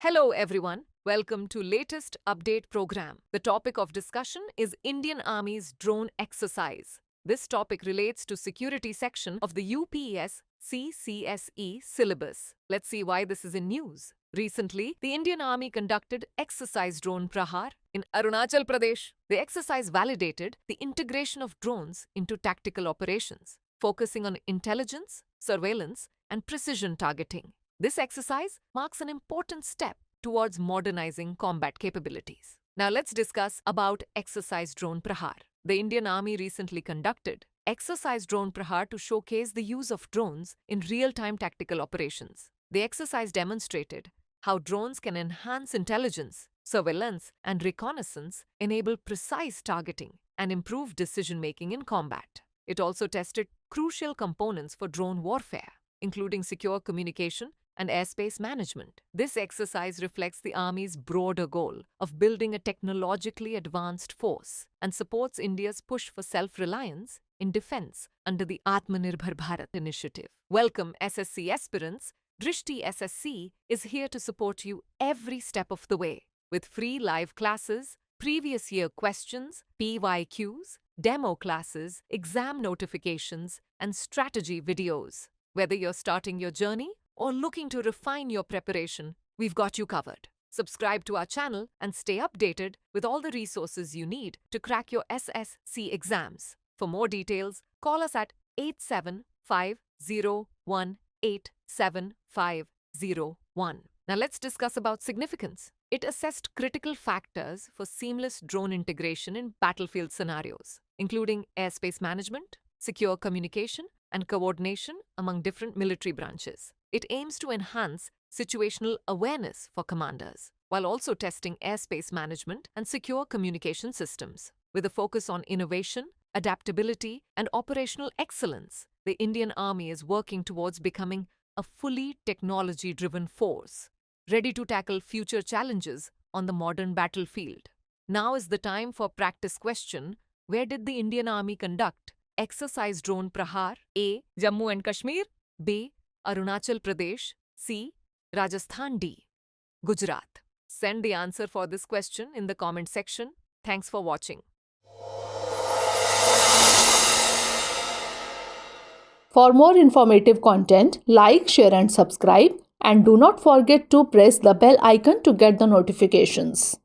Hello everyone, welcome to latest update program. The topic of discussion is Indian Army's drone exercise. This topic relates to security section of the UPSC CSE syllabus. Let's see why this is in news. Recently, the Indian Army conducted Exercise Drone Prahaar in Arunachal Pradesh. The exercise validated the integration of drones into tactical operations, focusing on intelligence, surveillance, and precision targeting. This exercise marks an important step towards modernizing combat capabilities. Now let's discuss about Exercise Drone Prahaar. The Indian Army recently conducted Exercise Drone Prahaar to showcase the use of drones in real-time tactical operations. The exercise demonstrated how drones can enhance intelligence, surveillance, and reconnaissance, enable precise targeting, and improve decision-making in combat. It also tested crucial components for drone warfare, including secure communication and airspace management. This exercise reflects the Army's broader goal of building a technologically advanced force and supports India's push for self-reliance in defense under the Atmanirbhar Bharat initiative. Welcome SSC aspirants. Drishti SSC is here to support you every step of the way with free live classes, previous year questions, PYQs, demo classes, exam notifications, and strategy videos. Whether you're starting your journey or looking to refine your preparation, we've got you covered. Subscribe to our channel and stay updated with all the resources you need to crack your SSC exams. For more details, call us at 8750187501. Now let's discuss about significance. It assessed critical factors for seamless drone integration in battlefield scenarios, including airspace management, secure communication, and coordination among different military branches. It aims to enhance situational awareness for commanders, while also testing airspace management and secure communication systems. With a focus on innovation, adaptability, and operational excellence, the Indian Army is working towards becoming a fully technology-driven force, ready to tackle future challenges on the modern battlefield. Now is the time for practice question. Where did the Indian Army conduct Exercise Drone Prahaar? A. Jammu and Kashmir. B. Arunachal Pradesh. C. Rajasthan. D. Gujarat. Send the answer for this question in the comment section. Thanks for watching. For more informative content, like, share and subscribe, and do not forget to press the bell icon to get the notifications.